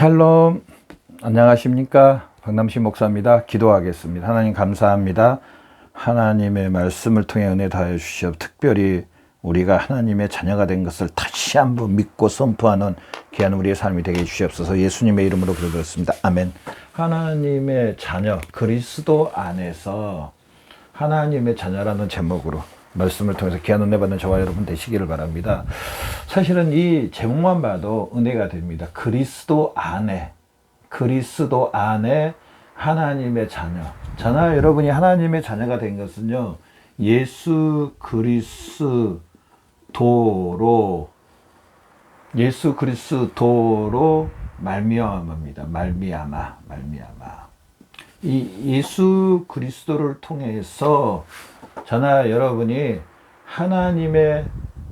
샬롬, 안녕하십니까? 박남시 목사입니다. 기도하겠습니다. 하나님 감사합니다. 하나님의 말씀을 통해 은혜 다해 주시옵. 특별히 우리가 하나님의 자녀가 된 것을 다시 한번 믿고 선포하는 귀한 우리의 삶이 되게 해주시옵소서. 예수님의 이름으로 기도드렸습니다. 아멘. 하나님의 자녀, 그리스도 안에서 하나님의 자녀라는 제목으로 말씀을 통해서 귀한 은혜 받는 저와 여러분 되시기를 바랍니다. 사실은 이 제목만 봐도 은혜가 됩니다. 그리스도 안에 하나님의 자녀. 저나 여러분이 하나님의 자녀가 된 것은요, 예수 그리스도로 말미암아입니다. 말미암아. 이 예수 그리스도를 통해서 저나 여러분이 하나님의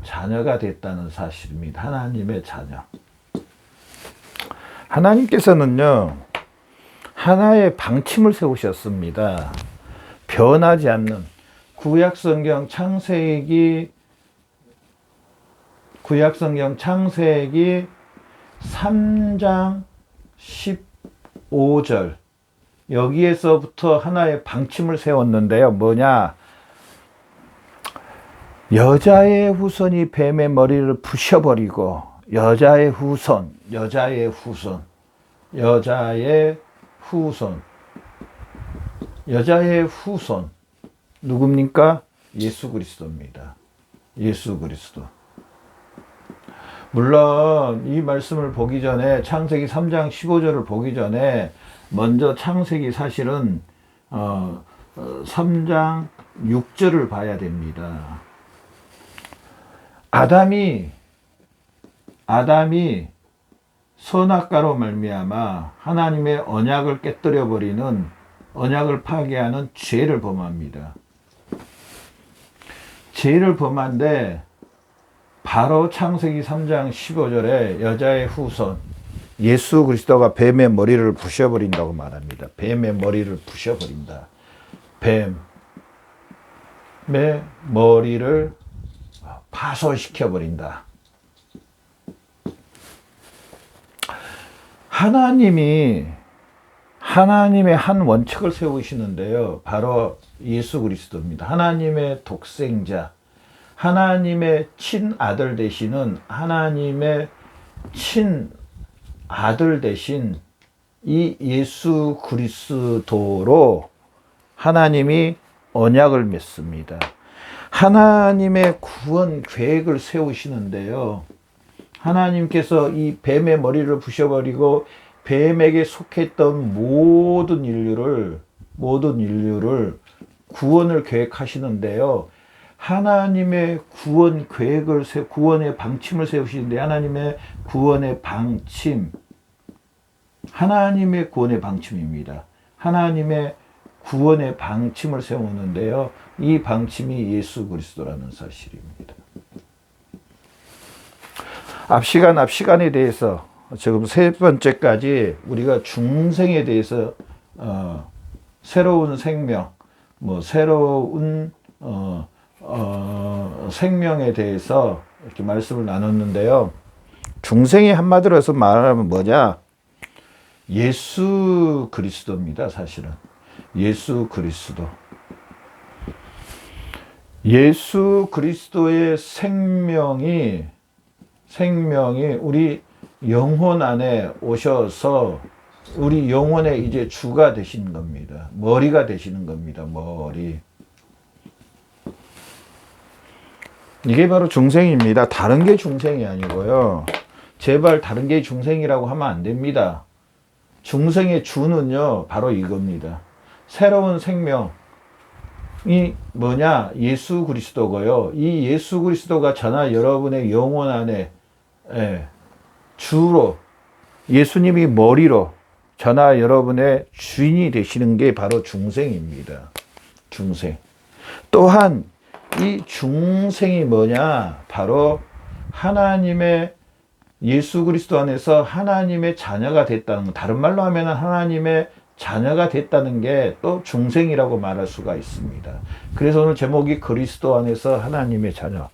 자녀가 됐다는 사실입니다. 하나님의 자녀. 하나님께서는요, 하나의 방침을 세우셨습니다. 변하지 않는 구약성경 창세기 3장 15절 여기에서부터 하나의 방침을 세웠는데요. 뭐냐? 여자의 후손이 뱀의 머리를 부셔버리고 여자의 후손 누굽니까? 예수 그리스도입니다. 예수 그리스도. 물론 이 말씀을 보기 전에 창세기 3장 15절을 보기 전에 먼저 창세기 사실은 3장 6절을 봐야 됩니다. 아담이 선악과로 말미암아 하나님의 언약을 깨뜨려 버리는, 언약을 파괴하는 죄를 범합니다. 죄를 범한데 바로 창세기 3장 15절에 여자의 후손 예수 그리스도가 뱀의 머리를 부셔버린다고 말합니다. 뱀의 머리를 부셔버린다. 뱀의 머리를 파손시켜버린다. 하나님의 한 원칙을 세우시는데요. 바로 예수 그리스도입니다. 하나님의 독생자, 하나님의 친아들 되시는, 하나님의 친아들 되신 이 예수 그리스도로 하나님이 언약을 맺습니다. 하나님의 구원 계획을 세우시는데요. 하나님께서 이 뱀의 머리를 부셔버리고 뱀에게 속했던 모든 인류를 구원을 계획하시는데요. 하나님의 구원 계획을 구원의 방침을 세우시는데 하나님의 구원의 방침입니다. 하나님의 구원의 방침을 세우는데요. 이 방침이 예수 그리스도라는 사실입니다. 앞시간에 대해서 지금 세 번째까지 우리가 중생에 대해서 새로운 생명, 새로운 생명에 대해서 이렇게 말씀을 나눴는데요. 중생이 한마디로 해서 말하면 뭐냐? 예수 그리스도입니다. 사실은 예수 그리스도의 생명이 우리 영혼 안에 오셔서 우리 영혼의 이제 주가 되시는 겁니다. 머리가 되시는 겁니다. 머리. 이게 바로 중생입니다. 다른 게 중생이 아니고요. 제발 다른 게 중생이라고 하면 안 됩니다. 중생의 주는요, 바로 이겁니다. 새로운 생명이 뭐냐? 예수 그리스도고요. 이 예수 그리스도가 저나 여러분의 영혼 안에 주로, 예수님이 머리로 저나 여러분의 주인이 되시는 게 바로 중생입니다. 중생. 또한 이 중생이 뭐냐? 바로 하나님의 예수 그리스도 안에서 하나님의 자녀가 됐다는 것. 다른 말로 하면 하나님의 자녀가 됐다는 게 또 중생이라고 말할 수가 있습니다. 그래서 오늘 제목이 그리스도 안에서 하나님의 자녀.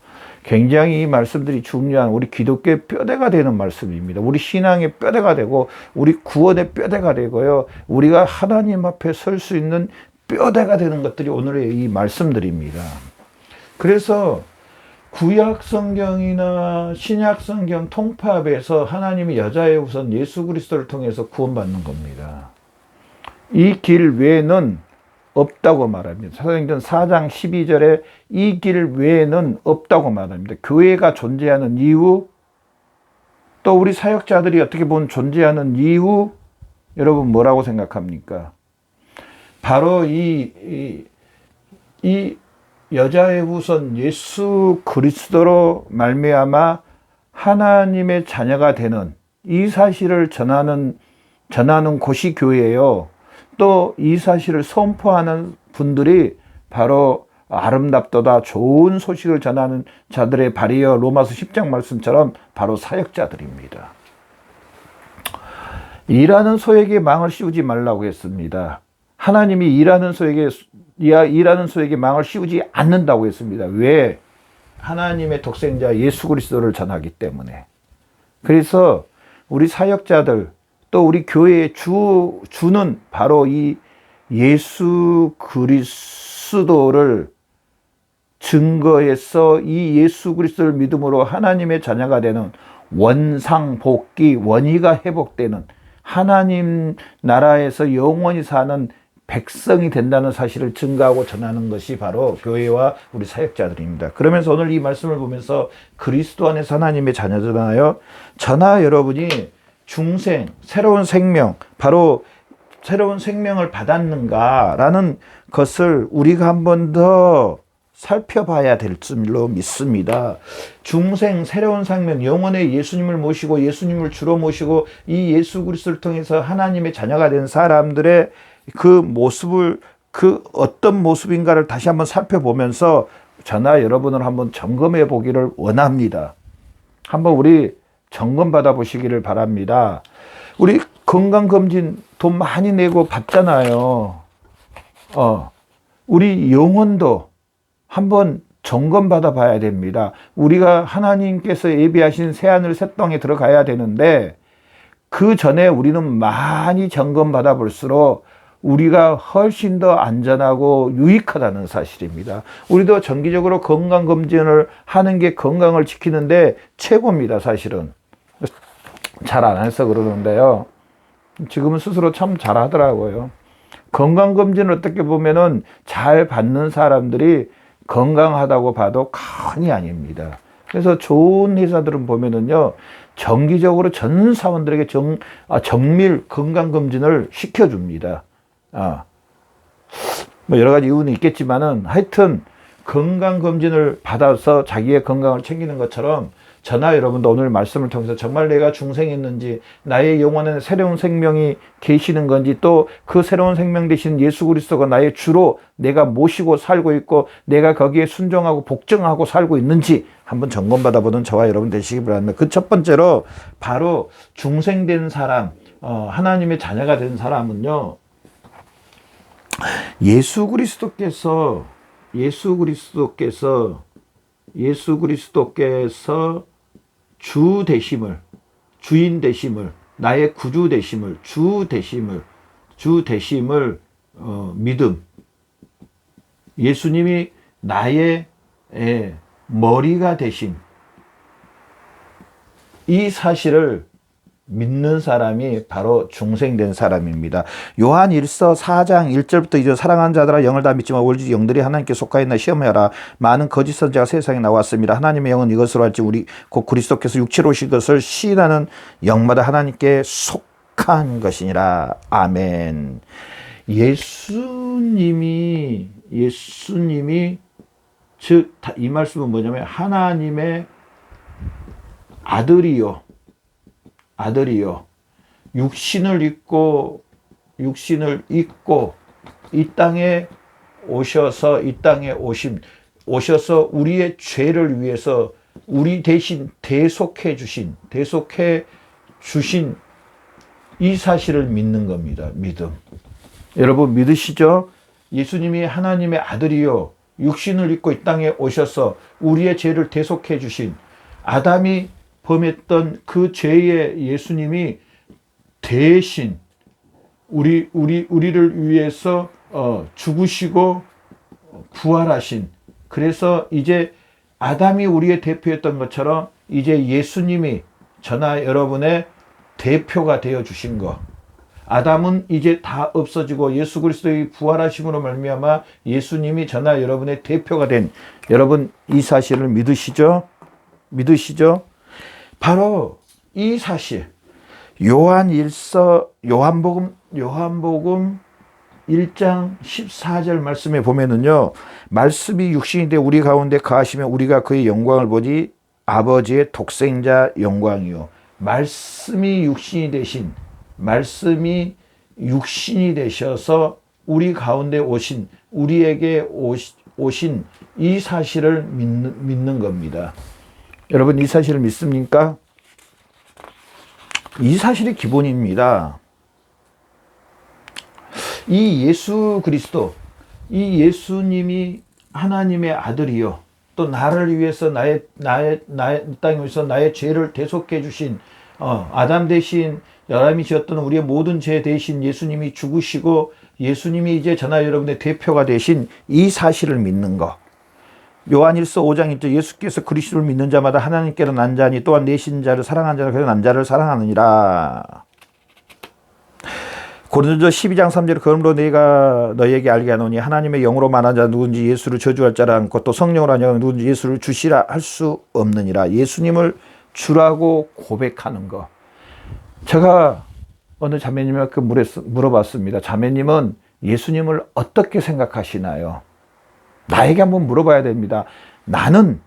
굉장히 이 말씀들이 중요한 우리 기독교의 뼈대가 되는 말씀입니다. 우리 신앙의 뼈대가 되고 우리 구원의 뼈대가 되고요. 우리가 하나님 앞에 설 수 있는 뼈대가 되는 것들이 오늘의 이 말씀들입니다. 그래서 구약 성경이나 신약 성경 통합에서 하나님이 여자의 후손 예수 그리스도를 통해서 구원받는 겁니다. 이 길 외에는 없다고 말합니다. 사도행전 4장 12절에 이 길 외에는 없다고 말합니다. 교회가 존재하는 이유, 또 우리 사역자들이 어떻게 보면 존재하는 이유, 여러분 뭐라고 생각합니까? 바로 이 여자의 후손 예수 그리스도로 말미암아 하나님의 자녀가 되는 이 사실을 전하는 곳이 교회예요. 또 이 사실을 선포하는 분들이 바로 아름답도다 좋은 소식을 전하는 자들의 발이여. 로마서 10장 말씀처럼 바로 사역자들입니다. 일하는 소에게 망을 씌우지 말라고 했습니다. 하나님이 일하는 소에게 망을 씌우지 않는다고 했습니다. 왜? 하나님의 독생자 예수 그리스도를 전하기 때문에. 그래서 우리 사역자들 또 우리 교회의 주는 바로 이 예수 그리스도를 증거해서 이 예수 그리스도를 믿음으로 하나님의 자녀가 되는 원상복귀, 원의가 회복되는 하나님 나라에서 영원히 사는 백성이 된다는 사실을 증거하고 전하는 것이 바로 교회와 우리 사역자들입니다. 그러면서 오늘 이 말씀을 보면서 그리스도 안에서 하나님의 자녀잖아요. 저나 여러분이 중생, 새로운 생명, 바로 새로운 생명을 받았는가라는 것을 우리가 한 번 더 살펴봐야 될 줄로 믿습니다. 중생, 새로운 생명, 영원의 예수님을 모시고 예수님을 주로 모시고 이 예수 그리스도를 통해서 하나님의 자녀가 된 사람들의 그 모습을 그 어떤 모습인가를 다시 한번 살펴보면서 저나 여러분을 한번 점검해 보기를 원합니다. 한번 우리 점검 받아 보시기를 바랍니다. 우리 건강검진 돈 많이 내고 받잖아요. 우리 영혼도 한번 점검 받아 봐야 됩니다. 우리가 하나님께서 예비하신 새하늘 새 땅에 들어가야 되는데 그 전에 우리는 많이 점검 받아 볼수록 우리가 훨씬 더 안전하고 유익하다는 사실입니다. 우리도 정기적으로 건강검진을 하는 게 건강을 지키는데 최고입니다, 사실은. 잘 안 해서 그러는데요. 지금은 스스로 참 잘하더라고요. 건강검진을 어떻게 보면은 잘 받는 사람들이 건강하다고 봐도 과언이 아닙니다. 그래서 좋은 회사들은 보면은요, 정기적으로 전 사원들에게 정밀 건강검진을 시켜줍니다. 뭐 여러 가지 이유는 있겠지만은 하여튼 건강검진을 받아서 자기의 건강을 챙기는 것처럼 저나 여러분도 오늘 말씀을 통해서 정말 내가 중생했는지, 나의 영혼에 새로운 생명이 계시는 건지, 또 그 새로운 생명 되신 예수 그리스도가 나의 주로 내가 모시고 살고 있고 내가 거기에 순종하고 복종하고 살고 있는지 한번 점검받아 보는 저와 여러분 되시기 바랍니다. 그 첫 번째로 바로 중생된 사람, 하나님의 자녀가 된 사람은요, 예수 그리스도께서 주 되심을, 주인 되심을, 나의 구주 되심을, 주 되심을 믿음. 예수님이 나의 머리가 되심. 이 사실을 믿는 사람이 바로 중생된 사람입니다. 요한 1서 4장 1절부터 2절 사랑하는 자들아 영을 다 믿지만 오직 영들이 하나님께 속하였나 시험하여라. 많은 거짓 선지자가 세상에 나왔습니다. 하나님의 영은 이것으로 할지 우리 곧 그리스도께서 육체로 오신 것을 시인하는 영마다 하나님께 속한 것이니라. 아멘. 예수님이 즉 이 말씀은 뭐냐면 하나님의 아들이요 육신을 입고 이 땅에 오셔서 우리의 죄를 위해서 우리 대신 대속해 주신 이 사실을 믿는 겁니다. 믿음. 여러분 믿으시죠? 예수님이 하나님의 아들이요 육신을 입고 이 땅에 오셔서 우리의 죄를 대속해 주신 아담이 범했던 그 죄의 예수님이 대신 우리를 위해서 죽으시고 부활하신, 그래서 이제 아담이 우리의 대표였던 것처럼 이제 예수님이 저나 여러분의 대표가 되어 주신 것. 아담은 이제 다 없어지고 예수 그리스도의 부활하심으로 말미암아 예수님이 저나 여러분의 대표가 된, 여러분 이 사실을 믿으시죠? 믿으시죠? 바로 이 사실, 요한복음 1장 14절 말씀에 보면은요, 말씀이 육신이 돼 우리 가운데 거하시면 우리가 그의 영광을 보니 아버지의 독생자 영광이요. 말씀이 육신이 되셔서 우리 가운데 오신, 우리에게 오신 이 사실을 믿는 겁니다. 여러분 이 사실을 믿습니까? 이 사실이 기본입니다. 이 예수 그리스도, 이 예수님이 하나님의 아들이요, 또 나를 위해서 나의 땅에 위해서 나의 죄를 대속해 주신 아담 대신 여람이 지었던 우리의 모든 죄 대신 예수님이 죽으시고 예수님이 이제 저나 여러분의 대표가 되신 이 사실을 믿는 것. 요한일서 5장 1절, 예수께서 그리스도를 믿는 자마다 하나님께로 난 자니 또한 내신 자를 사랑한 자를 그런 난 자를 사랑하느니라. 고린도서 12장 3절, 그러므로 내가 너희에게 알게 하노니 하나님의 영으로 만난 자 누군지 예수를 저주할 자라 않고 또 성령으로 하냐 누군지 예수를 주시라 할 수 없느니라. 예수님을 주라고 고백하는 것. 제가 어느 자매님에게 물어봤습니다. 자매님은 예수님을 어떻게 생각하시나요? 나에게 한번 물어봐야 됩니다. 나는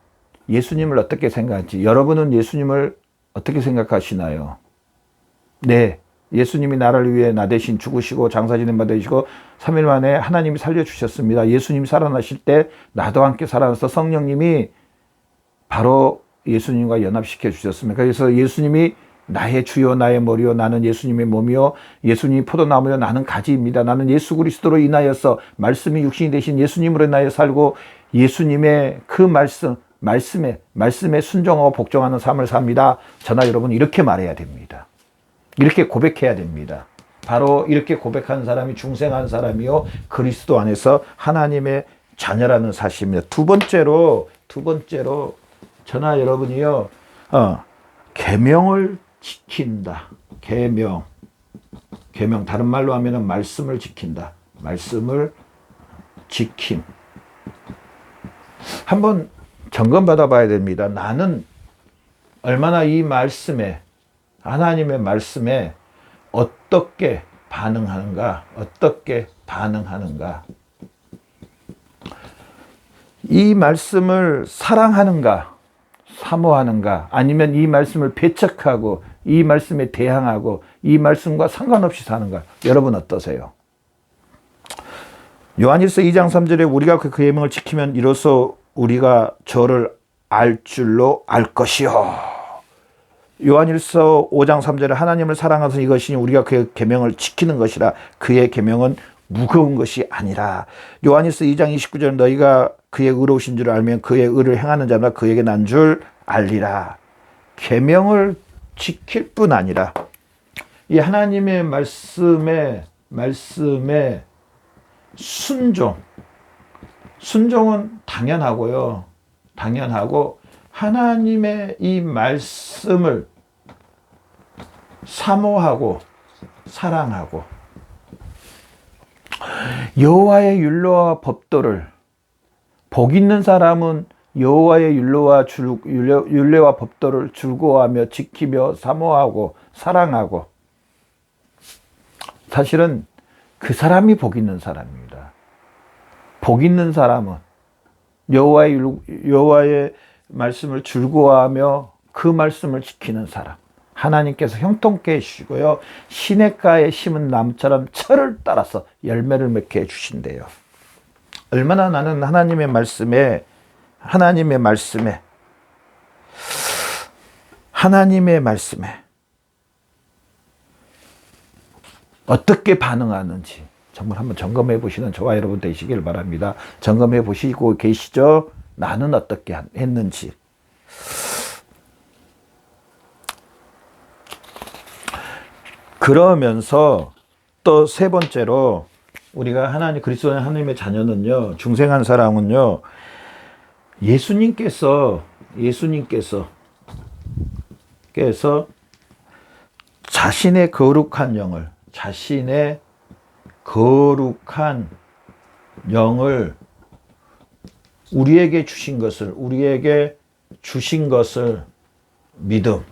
예수님을 어떻게 생각하지? 여러분은 예수님을 어떻게 생각하시나요? 네, 예수님이 나를 위해 나 대신 죽으시고 장사지는 바 되시고 3일 만에 하나님이 살려주셨습니다. 예수님이 살아나실 때 나도 함께 살아나서 성령님이 바로 예수님과 연합시켜 주셨습니다. 그래서 예수님이 나의 주요 나의 머리요 나는 예수님의 몸이요 예수님이 포도나무요 나는 가지입니다. 나는 예수 그리스도로 인하여서 말씀이 육신이 되신 예수님으로 인하여 살고 예수님의 그 말씀에 순종하고 복종하는 삶을 삽니다. 저나 여러분 이렇게 말해야 됩니다. 이렇게 고백해야 됩니다. 바로 이렇게 고백한 사람이 중생한 사람이요 그리스도 안에서 하나님의 자녀라는 사실입니다. 두 번째로 저나 여러분이요 계명을 지킨다. 계명 다른 말로 하면은 말씀을 지킨다. 말씀을 지킴. 한번 점검 받아봐야 됩니다. 나는 얼마나 이 말씀에, 하나님의 말씀에 어떻게 반응하는가? 이 말씀을 사랑하는가? 사모하는가? 아니면 이 말씀을 배척하고 이 말씀에 대항하고 이 말씀과 상관없이 사는가? 여러분 어떠세요? 요한일서 2장 3절에 우리가 그 계명을 지키면 이로써 우리가 저를 알 줄로 알 것이요. 요한일서 5장 3절에 하나님을 사랑하서 이것이니 우리가 그의 계명을 지키는 것이라. 그의 계명은 무거운 것이 아니라. 요한일서 2장 29절 너희가 그의 의로우신 줄 알면 그의 의를 행하는 자마다 그에게 난 줄 알리라. 계명을 지킬 뿐 아니라 이 하나님의 말씀에 순종은 당연하고요. 당연하고 하나님의 이 말씀을 사모하고 사랑하고 여호와의 율례와 법도를, 복 있는 사람은 여호와의 율례와 법도를 즐거워하며 지키며 사모하고 사랑하고, 사실은 그 사람이 복 있는 사람입니다. 복 있는 사람은 여호와의 말씀을 즐거워하며 그 말씀을 지키는 사람. 하나님께서 형통케 해주시고요. 시냇가에 심은 나무처럼 철을 따라서 열매를 맺게 해주신대요. 얼마나 나는 하나님의 말씀에 어떻게 반응하는지. 정말 한번 점검해 보시는 저와 여러분 되시길 바랍니다. 점검해 보시고 계시죠? 나는 어떻게 했는지. 그러면서 또 세 번째로 우리가 그리스도의 하나님의 자녀는요, 중생한 사람은요, 예수님께서 자신의 거룩한 영을 우리에게 주신 것을 믿음.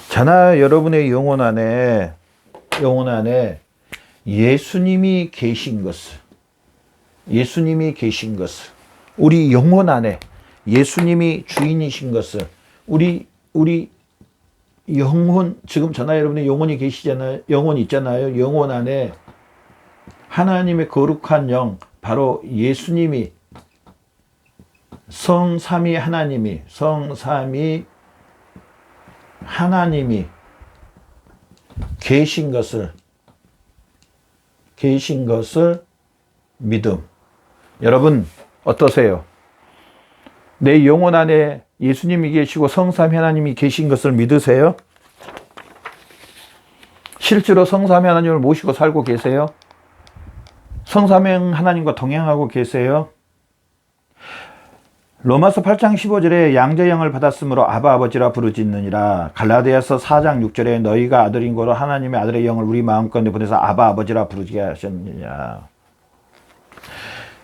저나 여러분의 영혼 안에 예수님이 계신 것을, 우리 영혼 안에 예수님이 주인이신 것을, 우리 영혼, 지금 저나 여러분의 영혼이 계시잖아요. 영혼 있잖아요. 영혼 안에 하나님의 거룩한 영, 바로 예수님이, 성삼위 하나님이 계신 것을 믿음. 여러분 어떠세요? 내 영혼 안에 예수님이 계시고 성삼위 하나님이 계신 것을 믿으세요? 실제로 성삼위 하나님을 모시고 살고 계세요? 성삼위 하나님과 동행하고 계세요? 로마서 8장 15절에 양자의 영을 받았으므로 아바 아버지라 부르짖느니라. 갈라디아서 4장 6절에 너희가 아들인 고로 하나님의 아들의 영을 우리 마음 가운데 보내서 아바 아버지라 부르게 하셨느냐.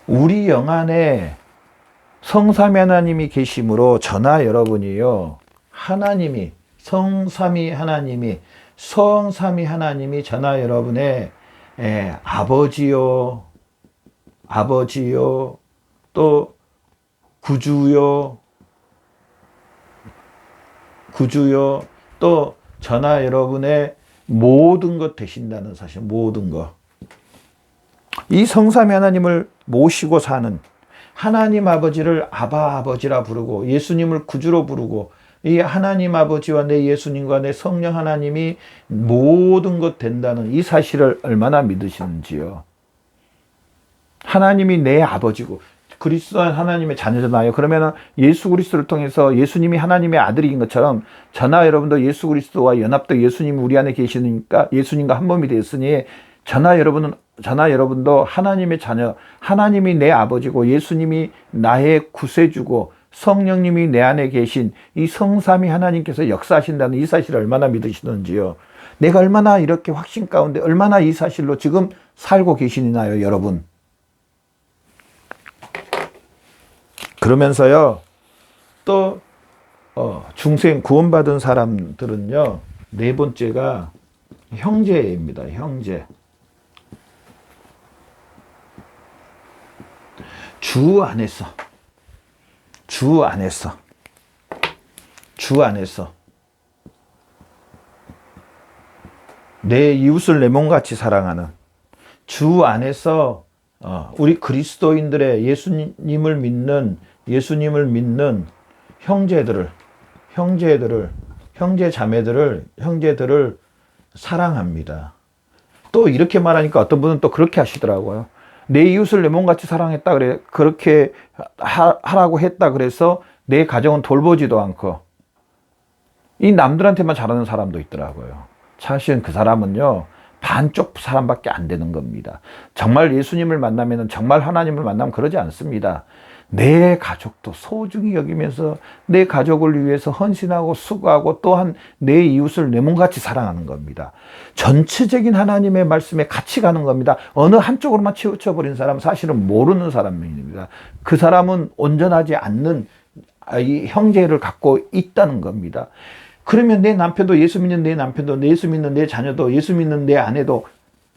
우리 영 안에 성삼위 하나님이 계심으로 저나 여러분이요, 성삼위 하나님이 저나 여러분의 아버지요, 또 구주요, 또 저나 여러분의 모든 것 되신다는 사실, 모든 것. 이 성삼위 하나님을 모시고 사는, 하나님 아버지를 아바 아버지라 부르고 예수님을 구주로 부르고, 이 하나님 아버지와 내 예수님과 내 성령 하나님이 모든 것 된다는 이 사실을 얼마나 믿으시는지요. 하나님이 내 아버지고 그리스도 하나님의 자녀잖아요. 그러면 예수 그리스도를 통해서 예수님이 하나님의 아들인 것처럼 저나 여러분도 예수 그리스도와 연합도 예수님이 우리 안에 계시니까 예수님과 한 몸이 되었으니 저나 여러분도 하나님의 자녀, 하나님이 내 아버지고 예수님이 나의 구세주고 성령님이 내 안에 계신 이 성삼위 하나님께서 역사하신다는 이 사실을 얼마나 믿으시는지요. 내가 얼마나 이렇게 확신 가운데 얼마나 이 사실로 지금 살고 계시나요, 여러분. 그러면서요, 또 중생 구원받은 사람들은요, 네 번째가 형제입니다. 형제. 주 안에서 내 이웃을 내 몸같이 사랑하는, 주 안에서 우리 그리스도인들의 예수님을 믿는 형제들을 사랑합니다. 또 이렇게 말하니까 어떤 분은 또 그렇게 하시더라고요. 내 이웃을 내 몸같이 사랑했다 그래, 그렇게 하라고 했다 그래서 내 가정은 돌보지도 않고 이 남들한테만 잘하는 사람도 있더라고요. 사실은 그 사람은요, 반쪽 사람밖에 안 되는 겁니다. 정말 예수님을 만나면, 정말 하나님을 만나면 그러지 않습니다. 내 가족도 소중히 여기면서 내 가족을 위해서 헌신하고 수고하고 또한 내 이웃을 내 몸같이 사랑하는 겁니다. 전체적인 하나님의 말씀에 같이 가는 겁니다. 어느 한쪽으로만 치우쳐버린 사람은 사실은 모르는 사람입니다. 그 사람은 온전하지 않는 이 형제를 갖고 있다는 겁니다. 그러면 내 남편도 예수 믿는 내 남편도 예수 믿는 내 자녀도 예수 믿는 내 아내도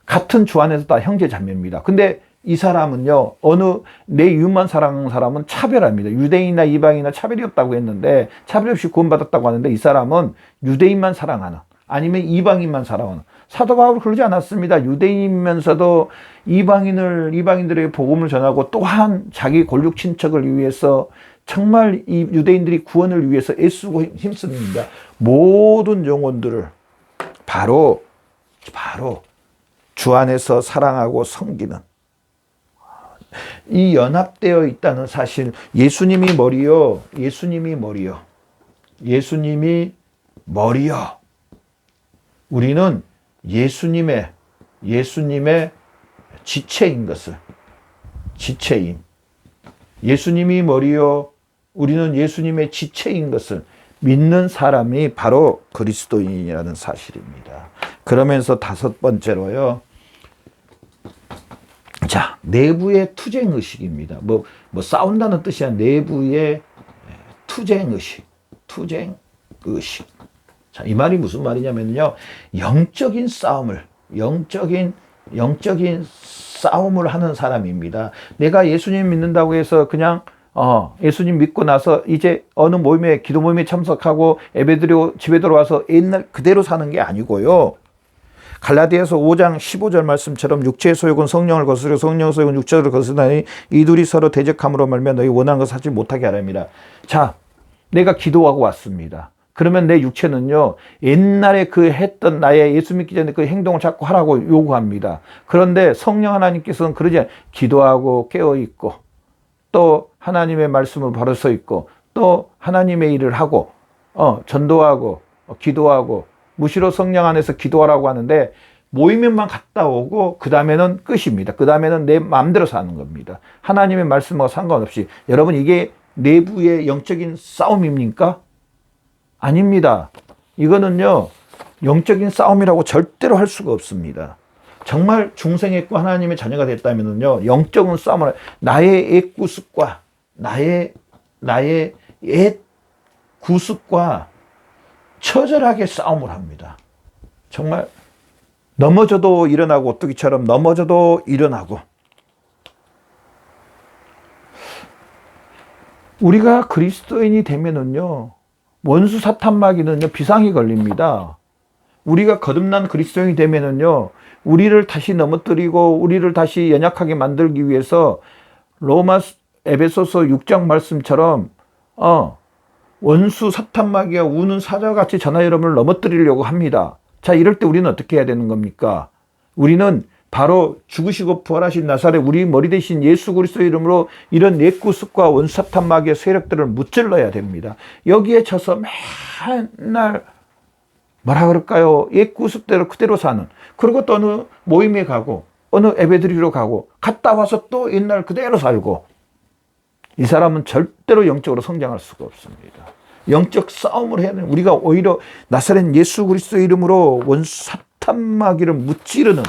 같은 주 안에서 다 형제 자매입니다. 근데 이 사람은요, 어느 내 이웃만 사랑하는 사람은 차별합니다. 유대인이나 이방인이나 차별이 없다고 했는데, 차별 없이 구원받았다고 하는데, 이 사람은 유대인만 사랑하는, 아니면 이방인만 사랑하는. 사도 바울은 그러지 않았습니다. 유대인이면서도 이방인들의 복음을 전하고 또한 자기 골육 친척을 위해서 정말 이 유대인들이 구원을 위해서 애쓰고 힘씁니다. 모든 영혼들을 바로 주 안에서 사랑하고 섬기는 이 연합되어 있다는 사실. 예수님이 머리요. 예수님이 머리요. 예수님이 머리요. 우리는 예수님의 지체인 것을. 지체인. 예수님이 머리요. 우리는 예수님의 지체인 것을 믿는 사람이 바로 그리스도인이라는 사실입니다. 그러면서 다섯 번째로요. 자, 내부의 투쟁의식입니다. 뭐 싸운다는 뜻이 아니라 내부의 투쟁의식. 투쟁의식. 자, 이 말이 무슨 말이냐면요. 영적인 싸움을 하는 사람입니다. 내가 예수님 믿는다고 해서 그냥 예수님 믿고 나서 이제 어느 모임에, 기도 모임에 참석하고 예배드리고 집에 들어와서 옛날 그대로 사는 게 아니고요. 갈라디아서 5장 15절 말씀처럼 육체의 소욕은 성령을 거스르고 성령의 소욕은 육체를 거스르나니 이 둘이 서로 대적함으로 말미암아 너희 원하는 것을 하지 못하게 하랍니다. 자, 내가 기도하고 왔습니다. 그러면 내 육체는요, 옛날에 그 했던 나의 예수 믿기 전에 그 행동을 자꾸 하라고 요구합니다. 그런데 성령 하나님께서는 그러지 않아요. 기도하고 깨어있고 또 하나님의 말씀을 바로 서 있고 또 하나님의 일을 하고 전도하고 기도하고 무시로 성령 안에서 기도하라고 하는데 모이면만 갔다 오고 그 다음에는 끝입니다. 그 다음에는 내 마음대로 사는 겁니다. 하나님의 말씀과 상관없이. 여러분, 이게 내부의 영적인 싸움입니까? 아닙니다. 이거는요, 영적인 싸움이라고 절대로 할 수가 없습니다. 정말 중생했고 하나님의 자녀가 됐다면요, 영적인 싸움을, 나의 옛 구습과 나의 옛 구습과 처절하게 싸움을 합니다. 정말 넘어져도 일어나고 오뚜기처럼 넘어져도 일어나고. 우리가 그리스도인이 되면은요, 원수 사탄 마귀는요, 비상이 걸립니다. 우리가 거듭난 그리스도인이 되면은요, 우리를 다시 넘어뜨리고 우리를 다시 연약하게 만들기 위해서 에베소서 6장 말씀처럼 원수 사탄 마귀가 우는 사자같이 저나 여러분을 넘어뜨리려고 합니다. 자, 이럴 때 우리는 어떻게 해야 되는 겁니까? 우리는 바로 죽으시고 부활하신 나사렛 우리 머리 대신 예수 그리스도의 이름으로 이런 옛구습과 원수 사탄 마귀의 세력들을 무찔러야 됩니다. 여기에 져서 맨날 뭐라 그럴까요? 옛구습대로 그대로 사는. 그리고 또 어느 모임에 가고 어느 예배드리러 가고 갔다 와서 또 옛날 그대로 살고. 이 사람은 절대로 영적으로 성장할 수가 없습니다. 영적 싸움을 해야 돼요. 우리가 오히려 나사렛 예수 그리스도의 이름으로 원수 사탄 마귀를 무찌르는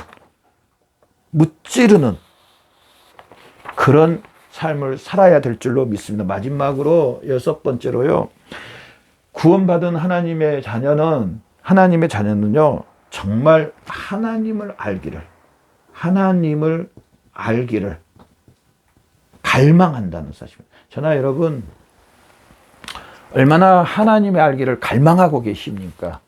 그런 삶을 살아야 될 줄로 믿습니다. 마지막으로 여섯 번째로요. 구원받은 하나님의 자녀는요, 정말 하나님을 알기를 갈망한다는 사실입니다. 저나 여러분, 얼마나 하나님의 알기를 갈망하고 계십니까?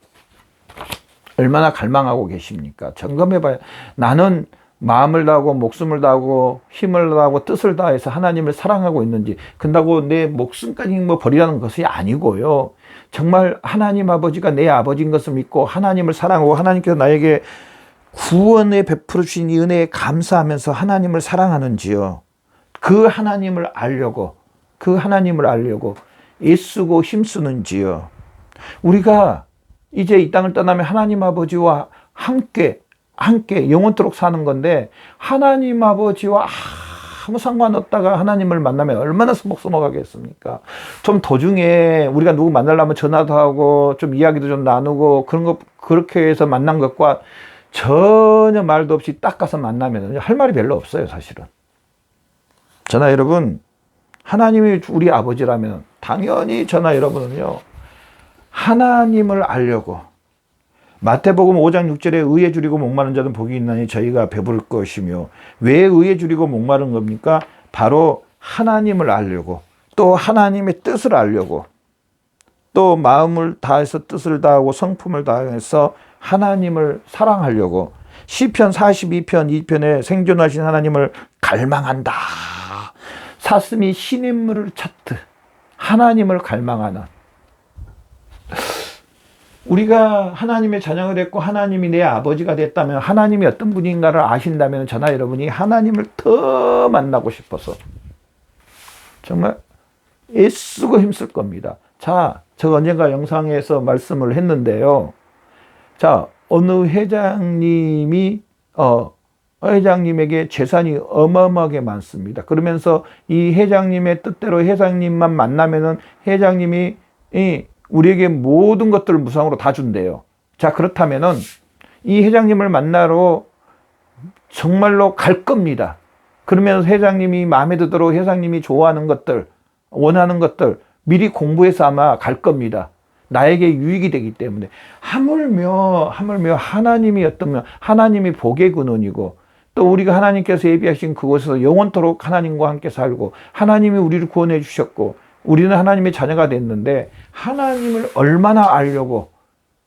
얼마나 갈망하고 계십니까? 점검해봐요. 나는 마음을 다하고 목숨을 다하고 힘을 다하고 뜻을 다해서 하나님을 사랑하고 있는지. 근다고 내 목숨까지 버리라는 것이 아니고요. 정말 하나님 아버지가 내 아버지인 것을 믿고 하나님을 사랑하고 하나님께서 나에게 구원에 베풀어 주신 이 은혜에 감사하면서 하나님을 사랑하는지요. 그 하나님을 알려고 애쓰고 힘쓰는지요. 우리가 이제 이 땅을 떠나면 하나님 아버지와 함께 영원토록 사는 건데, 하나님 아버지와 아무 상관없다가 하나님을 만나면 얼마나 서먹서먹하겠습니까? 좀 도중에 우리가 누구 만나려면 전화도 하고 좀 이야기도 좀 나누고 그런 거, 그렇게 해서 만난 것과 전혀 말도 없이 딱 가서 만나면 할 말이 별로 없어요, 사실은. 저나 여러분, 하나님이 우리 아버지라면 당연히 저나 여러분은요, 하나님을 알려고. 마태복음 5장 6절에 의에 줄이고 목마른 자는 복이 있나니 저희가 배부를 것이며. 왜 의에 줄이고 목마른 겁니까? 바로 하나님을 알려고, 또 하나님의 뜻을 알려고, 또 마음을 다해서 뜻을 다하고 성품을 다해서 하나님을 사랑하려고. 시편 42편 2편에 생존하신 하나님을 갈망한다. 사슴이 시냇물을 찾듯 하나님을 갈망하는. 우리가 하나님의 자녀가 됐고 하나님이 내 아버지가 됐다면, 하나님이 어떤 분인가를 아신다면 저나 여러분이 하나님을 더 만나고 싶어서 정말 애쓰고 힘쓸 겁니다. 자, 제가 언젠가 영상에서 말씀을 했는데요. 자, 어느 회장님에게 재산이 어마어마하게 많습니다. 그러면서 이 회장님의 뜻대로 회장님만 만나면은 회장님이 우리에게 모든 것들을 무상으로 다 준대요. 자, 그렇다면은 이 회장님을 만나러 정말로 갈 겁니다. 그러면 회장님이 마음에 들도록 회장님이 좋아하는 것들, 원하는 것들 미리 공부해서 아마 갈 겁니다. 나에게 유익이 되기 때문에. 하물며 하나님이 하나님이 복의 근원이고, 또 우리가 하나님께서 예비하신 그곳에서 영원토록 하나님과 함께 살고, 하나님이 우리를 구원해 주셨고, 우리는 하나님의 자녀가 됐는데, 하나님을 얼마나 알려고,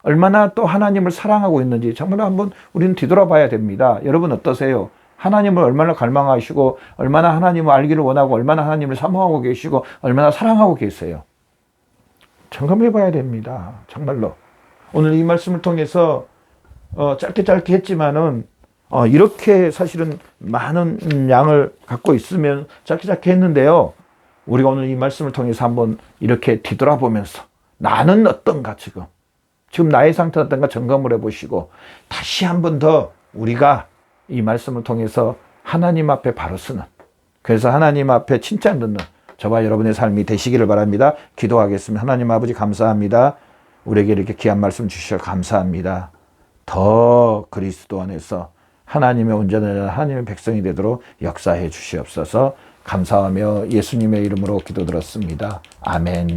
얼마나 또 하나님을 사랑하고 있는지 정말 한번 우리는 뒤돌아봐야 됩니다. 여러분 어떠세요? 하나님을 얼마나 갈망하시고, 얼마나 하나님을 알기를 원하고, 얼마나 하나님을 사모하고 계시고, 얼마나 사랑하고 계세요? 점검해 봐야 됩니다. 정말로. 오늘 이 말씀을 통해서 짧게 했지만은 이렇게 사실은 많은 양을 갖고 있으면 짧게 했는데요. 우리가 오늘 이 말씀을 통해서 한번 이렇게 뒤돌아보면서 나는 어떤가, 지금 나의 상태는 어떤가 점검을 해보시고, 다시 한번 더 우리가 이 말씀을 통해서 하나님 앞에 바로 서는, 그래서 하나님 앞에 칭찬 듣는 저와 여러분의 삶이 되시기를 바랍니다. 기도하겠습니다. 하나님 아버지 감사합니다. 우리에게 이렇게 귀한 말씀 주셔서 감사합니다. 더 그리스도 안에서 하나님의 온전한 하나님의 백성이 되도록 역사해 주시옵소서. 감사하며 예수님의 이름으로 기도드렸습니다. 아멘.